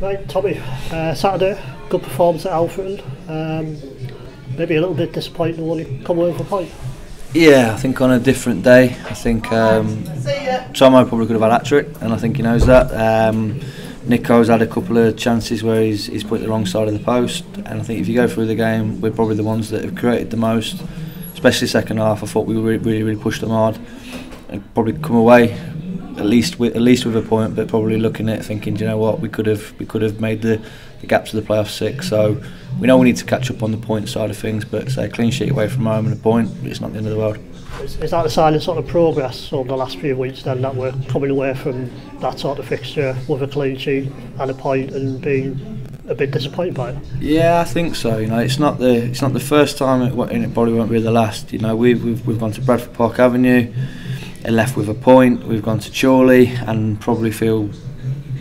Right, Tommy, Saturday, good performance at Alfreton. Maybe a little bit disappointing when you come away with a point. Yeah, I think on a different day, I think Tomo probably could have had a hat-trick, and I think he knows that. Nico's had a couple of chances where he's put the wrong side of the post, and I think if you go through the game, we're probably the ones that have created the most, especially second half. I thought we really pushed them hard, and probably come away at least with a point, but probably looking at it thinking, do you know what, we could have made the gap to the playoff 6. So we know we need to catch up on the point side of things, but say a clean sheet away from home and a point, it's not the end of the world. Is that a sign of sort of progress over the last few weeks then, that we're coming away from that sort of fixture with a clean sheet and a point and being a bit disappointed by it? Yeah, I think so. You know, it's not the first time, and it probably won't be the last. You know, we've gone to Bradford Park Avenue and left with a point. We've gone to Chorley and probably feel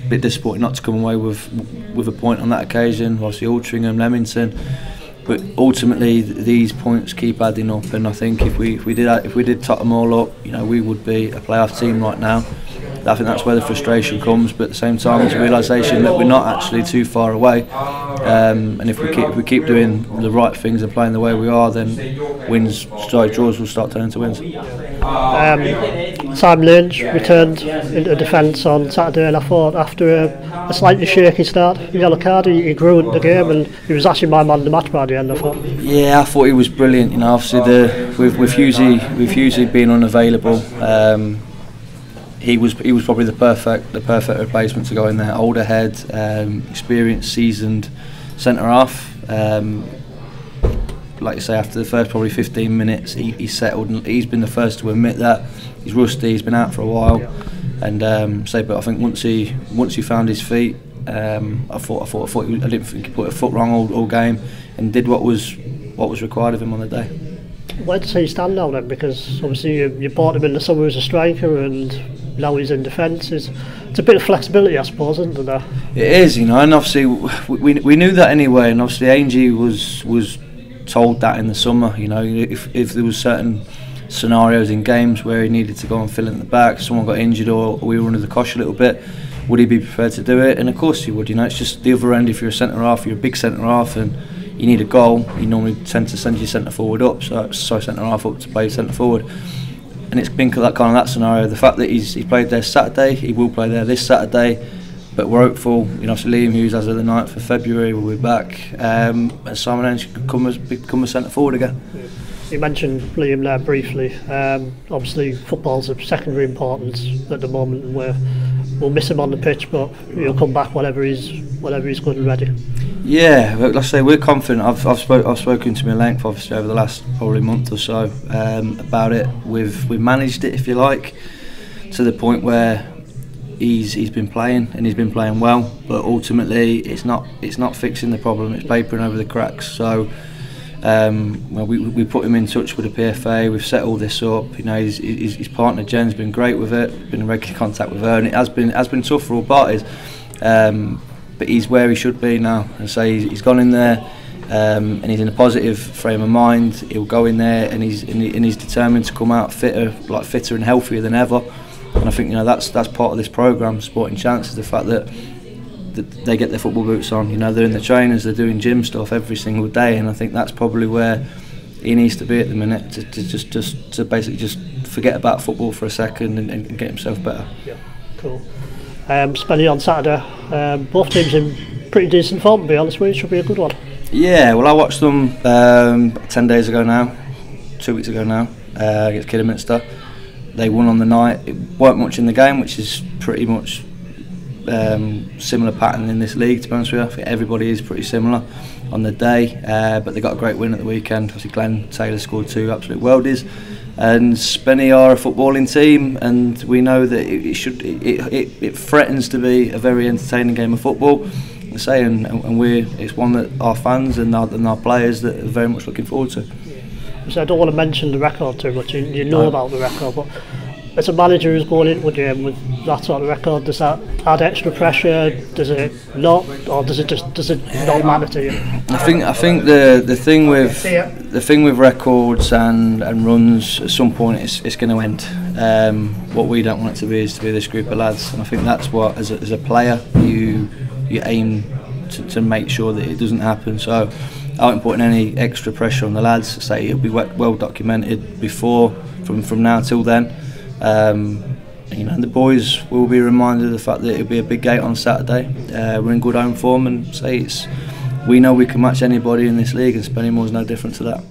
a bit disappointed not to come away with a point on that occasion. Obviously Altrincham, Leamington, but ultimately these points keep adding up, and I think if we did tot them all up, you know, we would be a playoff team right now. I think that's where the frustration comes, but at the same time there's a realisation that we're not actually too far away, and if we keep doing the right things and playing the way we are, then draws will start turning to wins. Simon Ainge returned into defence on Saturday, and I thought after a slightly shaky start, yellow card, he grew into the game, and he was actually my man of the match by the end, I thought. Yeah, I thought he was brilliant. You know, obviously with Hughes being unavailable, he was probably the perfect replacement to go in there. Older head, experienced, seasoned centre half. Like you say, after the first probably 15 minutes, he settled, and he's been the first to admit that he's rusty. He's been out for a while, and but I think once he found his feet, I didn't think he put a foot wrong all game, and did what was required of him on the day. Where does he stand now then? Because obviously you bought him in the summer as a striker, and now he's in defence. It's a bit of flexibility, I suppose, isn't there? It is, you know, and obviously we knew that anyway, and obviously Ainge was told that in the summer. You know, if there was certain scenarios in games where he needed to go and fill in the back, someone got injured or we were under the cosh a little bit, would he be prepared to do it? And of course he would. You know, it's just the other end. If you're a centre half, you're a big centre half, and you need a goal, you normally tend to send your centre forward up, so centre half up to play centre forward. And it's been that scenario. The fact that he's played there Saturday, he will play there this Saturday, but we're hopeful. You know, so Liam Hughes as of the 9th of February will be back, and Simon Ainge could become a centre forward again. You mentioned Liam there briefly. Obviously football's of secondary importance at the moment, and we'll miss him on the pitch, but he'll come back whenever he's good and ready. Yeah, like I say, we're confident. I've spoken to him at length, obviously, over the last probably month or so about it. We've managed it, if you like, to the point where he's been playing, and he's been playing well. But ultimately, it's not fixing the problem. It's papering over the cracks. So we put him in touch with the PFA. We've set all this up. You know, his partner Jen's been great with it. Been in regular contact with her, and it has been tough for all parties. But he's where he should be now, and so he's gone in there, and he's in a positive frame of mind. He'll go in there, and he's determined to come out fitter and healthier than ever. And I think, you know, that's part of this programme, Sporting Chance, is the fact that they get their football boots on. You know, they're in the trainers, they're doing gym stuff every single day, and I think that's probably where he needs to be at the minute, to basically just forget about football for a second and get himself better. Yeah, cool. Spenny on Saturday, both teams in pretty decent form, to be honest with you. Should be a good one. Yeah, well, I watched them 10 days ago now, 2 weeks ago now, against Kidderminster. They won on the night. It weren't much in the game, which is pretty much similar pattern in this league, to be honest with you. I think everybody is pretty similar on the day, but they got a great win at the weekend. Obviously Glenn Taylor scored 2 absolute worldies, and Spenny are a footballing team, and we know that it threatens to be a very entertaining game of football. And it's one that our fans and our players that are very much looking forward to. So I don't want to mention the record too much. You know about the record, but as a manager who's going into a game with that sort of record, does that add extra pressure? Does it not, or does it not matter to you? I think the thing with records and runs, at some point it's going to end. What we don't want it to be is to be this group of lads, and I think that's what, as a player, you you aim to make sure that it doesn't happen. So I won't put any extra pressure on the lads. Say it'll be well documented before, from now till then. You know, the boys will be reminded of the fact that it'll be a big gate on Saturday. We're in good home form, and we know we can match anybody in this league, and Spennymoor's no different to that.